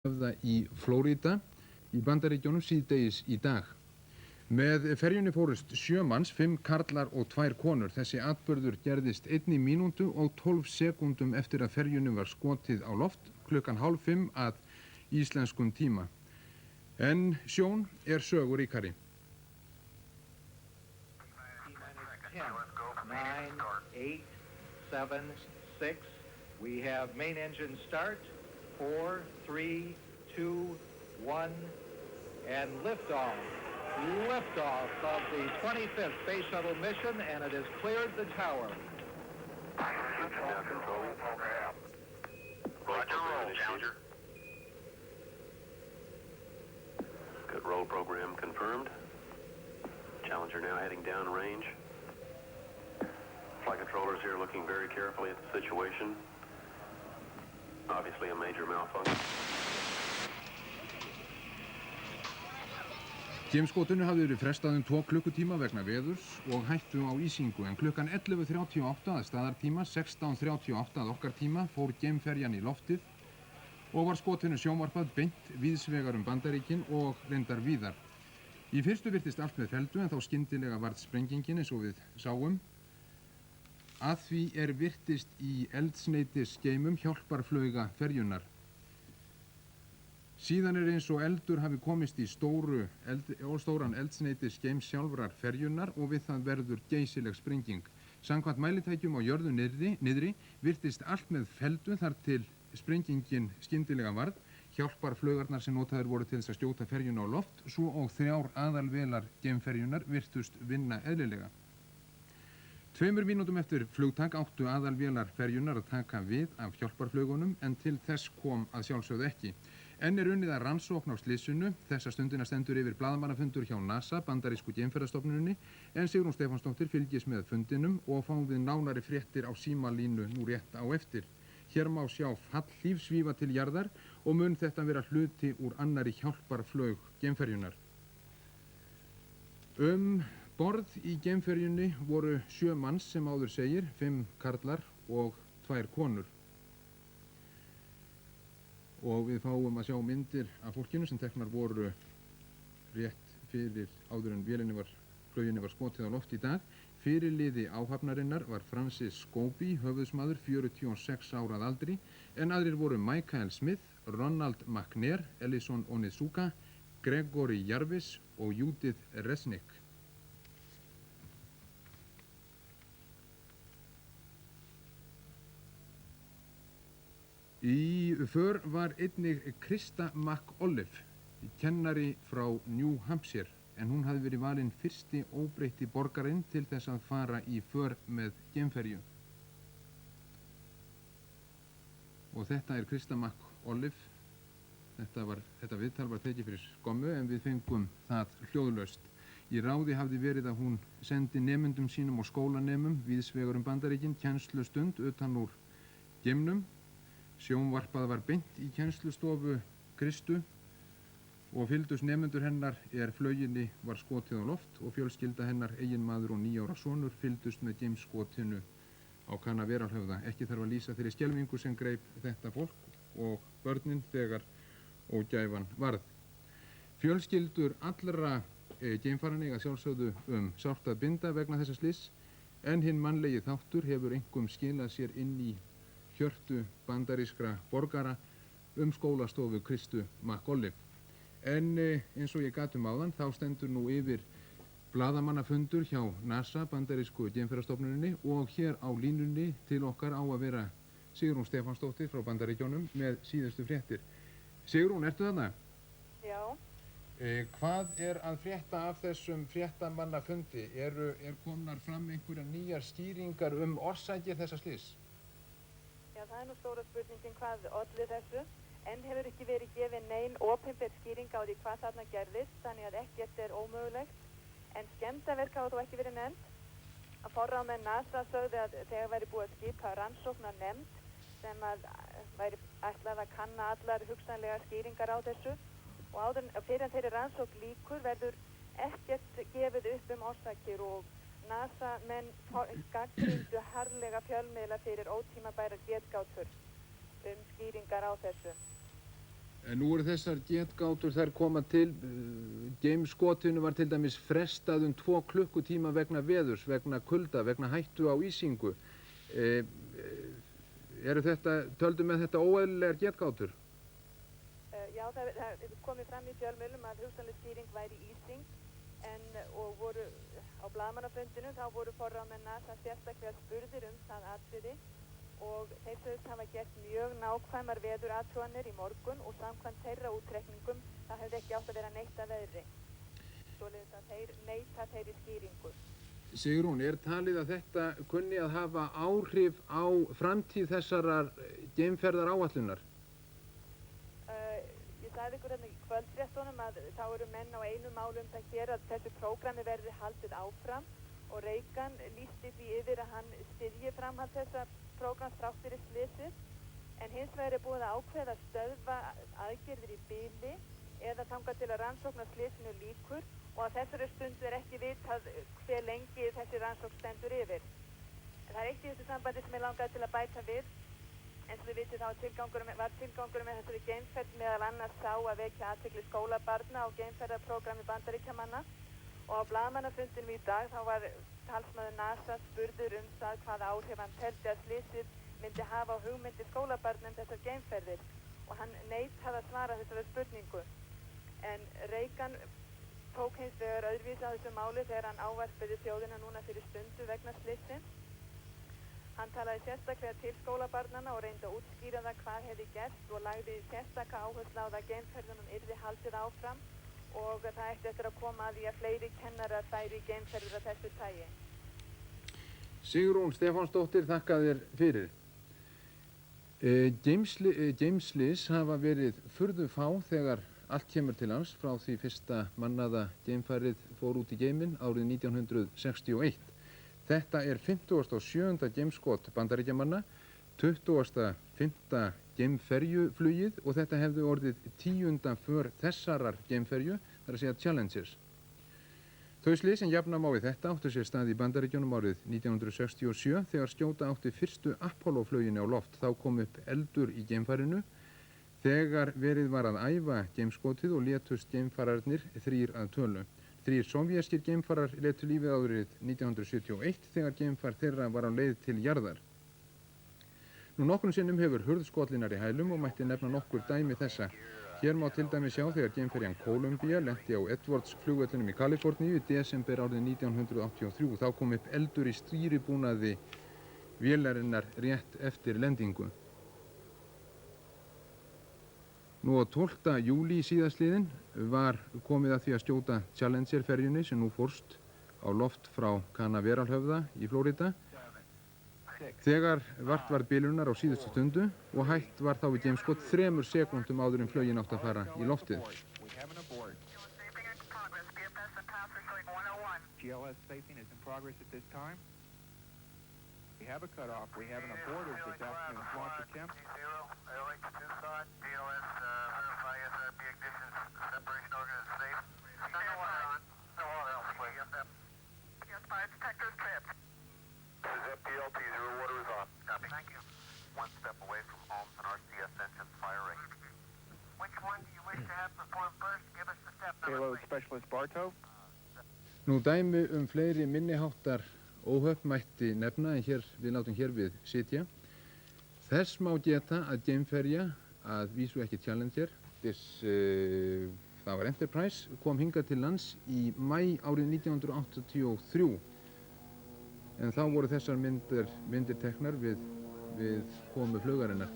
höfða í Flórída í Bandaríkjunum síðdegis í dag. Með ferjunni fórust 7 manns, 5 karlar og 2 konur. Þessi atburður gerðist 1 mínútu og 12 sekúndum eftir að ferjunni var skotið á loft klukkan 4:30 að íslenskum tíma. En sjón er sögu ríkari. 10, 9, 8, 7, 6. We have main engine start. 4, 3, 2, 1, and liftoff. Liftoff of the 25th Space Shuttle mission, and it has cleared the tower. Roger, roll, Challenger. Good roll program confirmed. Challenger now heading downrange. Flight controllers here looking very carefully at the situation. Obviously a major malfunction. Geimskotinu hafði verið frestað 2 klukkutíma vegna veðurs og hættu á ísingu, en klukkan 11:38 að staðartíma, 16:38 að okkar tíma, fór geimferjan í loftið og var skotinu sjónvarpað beint víðsvegar Bandaríkin og reyndar víðar. Í fyrstu virtist allt með felldu, en þá skyndilega varð sprengingin eins og við sáum. Að því virtist í eldsneytisgeymum hjálparflauga ferjunnar. Síðan eins og eldur hafi komist í stóran eldsneytisgeym sjálfrar ferjunnar og við það verður geysileg sprenging. Samkvæmt mælitækjum á jörðu niðri virtist allt með felldu þar til sprengingin skyndilega varð. Hjálparflaugarnar sem notaðir voru til þess að skjóta ferjuna á loft, svo og 3 aðalvelar geimferjunnar virtust vinna eðlilega. 2 mínútum eftir flugtak áttu aðalvélar ferjunnar að taka við af hjálparflaugunum, en til þess kom að sjálfsögðu ekki. Enn unnið að rannsókn á slysinu. Þessa stundina stendur yfir blaðamannafundur hjá NASA, bandarísku geimferðastofnuninni, en Sigrún Stefánsdóttir fylgist með fundinum og fáum við nánari fréttir á símalínu nú rétt á eftir. Hér má sjá fallhlíf svífa til jarðar og mun þetta vera hluti úr annarri hjálparflaug geimferjunnar. Borð í geimferjunni voru 7 manns sem áður segir, 5 karlar og 2 konur. Og við fáum að sjá myndir af fólkinu sem teknar voru rétt fyrir áður en flauginni var skotið á loft í dag. Fyrirliði áhafnarinnar var Francis Scobie, höfuðsmaður, 46 ára að aldri, en aðrir voru Michael Smith, Ronald McNair, Ellison Onizuka, Gregory Jarvis og Judith Resnick. Í för var einnig Krista McAuliffe, kennari frá New Hampshire, en hún hafði verið valinn fyrsti óbreytti borgarinn til þess að fara í för með geimferju. Og þetta Krista McAuliffe. Þetta viðtal var tekið fyrir skömmu, en við fengum það hljóðlaust. Í ráði hafði verið að hún sendi nemendum sínum og skólanemum víðsvegar Bandaríkin kennslustund utan úr geimnum. Sjónvarpað var beint í kennslustofu Kristu og fylgdust nemendur hennar flauginni var skotið á loft og fjölskylda hennar, eiginmaður og 9 ára sonur, fylgdust með geimskotinu á Kanaveralhöfða. Ekki þarf að lýsa þeirri skelfingu sem greip þetta fólk og börnin þegar ógæfan varð. Fjölskyldur allra geimfaranna eiga sjálfsögðu sárt að binda vegna þessa slyss, en hinn mannlegi þáttur hefur einkum skilað sér inn í hjörtu bandarískra borgara skólastofu Kristu McAuliffe. En eins og ég gat áðan, þá stendur nú yfir blaðamannafundur hjá NASA, bandarísku geimferðastofnuninni, og hér á línunni til okkar á að vera Sigrún Stefánsdóttir frá Bandaríkjunum með síðustu fréttir. Sigrún, ertu þarna? Já. Hvað að frétta af þessum fréttamannafundi? Komnar fram einhverjar nýjar skýringar orsakir þessa slyss? Já, það nú stóra spurningin hvað olli þessu, en hefur ekki verið gefið nein opinber skýring á því hvað þarna gerðist, þannig að ekkert ómögulegt. En skemmdarverk hafa þó ekki verið nefnd. Að forráðamenn NASA sögðu að þegar væri búið að skipa rannsóknarnefnd sem væri ætlað að kanna allar hugsanlega skýringar á þessu, og fyrir en þeirri rannsókn lýkur verður ekkert gefið upp orsakir, og NASA-menn gagnrýndu harðlega fjölmiðla fyrir ótímabærar getgátur skýringar á þessu. En nú eru þessar getgátur, þær koma til, geimskotinu var til dæmis frestað 2 klukkutíma vegna veðurs, vegna kulda, vegna hættu á ísingu. Töldu með þetta óeðlilegar getgátur? Já, það hefur komið fram í fjölmiðlum að hugsanleg skýring væri ísing og voru á blaðamannafundinu þá voru forráðamenn NASA sérstaklega spurðir það atriði og þeir sögðust hafa gert mjög nákvæmar veðurathuganir í morgun og samkvæmt þeirra útreikningum það hefði ekki átt að vera neitt að veðri. Svoleiðis að þeir neita þeirri skýringu. Sigrún, talið að þetta kunni að hafa áhrif á framtíð þessarar geimferðar áætlunar? Ég sagði ykkur hérna í kvöldfréttunum að þá eru menn á einu málu það hér að þessu prógrami verði haldið áfram og Reagan lýsti því yfir að hann styðji framhald þessa prógrams þrátt fyrir slysið en hins vegar búið að ákveða að stöðva aðgerðir í bili eða þangað til að rannsókn á slysinu lýkur og að þessari stundu ekki vitað hve lengi þessi rannsókn stendur yfir. En það eitt í þessu sambandi sem langaði til að bæta við. Eins og þið vitið þá var tilgangurum með þessari geimferð meðal annars sá að vekja athygli skólabarna á geimferðarprogrammi Bandaríkjamanna og á blaðamannafundinum í dag þá var talsmaður NASA spurður það hvaða áhrif hann teldi að slysið myndi hafa á hugmyndi skólabarna þessar geimferðir og hann neitaði að svara þessari spurningu. En Reagan tók hins vegar öðruvísi á þessu máli þegar hann ávarpaði þjóðina núna fyrir stundu vegna slysins. Hann talaði sérstaklega til skólabarnanna og reyndi að útskýra það hvað hefði gerst og lagði sérstaklega áherslu á það að geimferðunum yrði haldið áfram og það ætti eftir að koma að því að fleiri kennarar færi geimferður af þessu tagi. Sigrún Stefánsdóttir, þakka þér fyrir. Geimslys hafa verið furðu fá þegar allt kemur til hans frá því fyrsta mannaða geimfarið fór út í geiminn árið 1961. Þetta 57. geimskot Bandaríkjamanna, 25. geimferjuflugið og þetta hefði orðið 10. för þessarar geimferju, það að segja Challengers. Þau slys sem jafna má við þetta áttu sér stað í Bandaríkjunum árið 1967 þegar skjóta átti fyrstu Apollo-fluginni á loft. Þá kom upp eldur í geimfarinu þegar verið var að æfa geimskotið og létust geimfararnir 3 að tölu. 3 sovjeskir geimfarar létu lífið árið 1971 þegar geimfar þeirra var á leið til jarðar. Nú nokkrum sinnum hefur hurðskotlinar í hælum og mætti nefna nokkur dæmi þessa. Hér má til dæmi sjá þegar geimferjan Columbia lenti á Edwards flugvellinum í Kaliforníu í desember árið 1983. Þá kom upp eldur í stýribúnaði vélarinnar rétt eftir lendingu. Nú á 12. júlí síðastliðinn var komið að því að skjóta Challenger-ferjunni sem nú fórst á loft frá Canaveralhöfða í Flórida. Þegar vart var bilunar á síðustu stundu og hætt var þá við geimskot 3 sekúndum áður en flugin átt að fara í loftið. GLS spacing is in progress at this time. We have a cutoff. We have an abort of this afternoon's launch attempt. LH Tucson, GLS, verify SRB ignition separation organ is safe. No water else, please. Yes, fire detectors tripped. This is FPLP, 0 water is on. Copy. Thank you. 1 step away from Holmes and RCS engines firing. Which one do you wish to have perform first? Give us the step number, Payload please. Specialist Bartow. Nú dæmi fleiri minniháttar óhöpp mætti nefna en við látum hér við sitja. Þess má geta að geimferja, að vísu ekki Challenger, það var Enterprise, kom hingað til lands í maí árið 1983. En þá voru þessar myndir teknar við komu flugarinnar.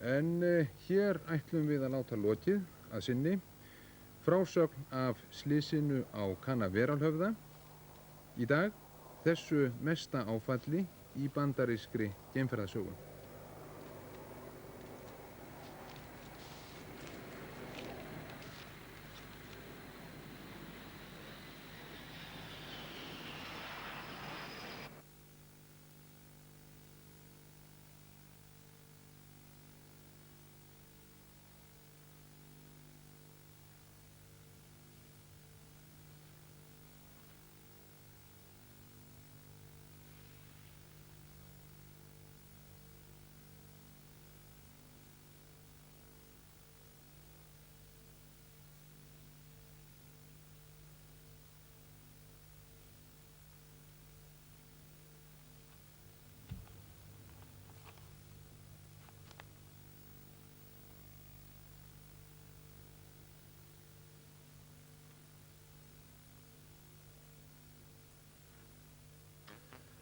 En hér ætlum við að láta lokið að sinni frásögn af slysinu á Canaveralhöfða í dag, þessu mesta áfalli í bandarískri geimferðasögu.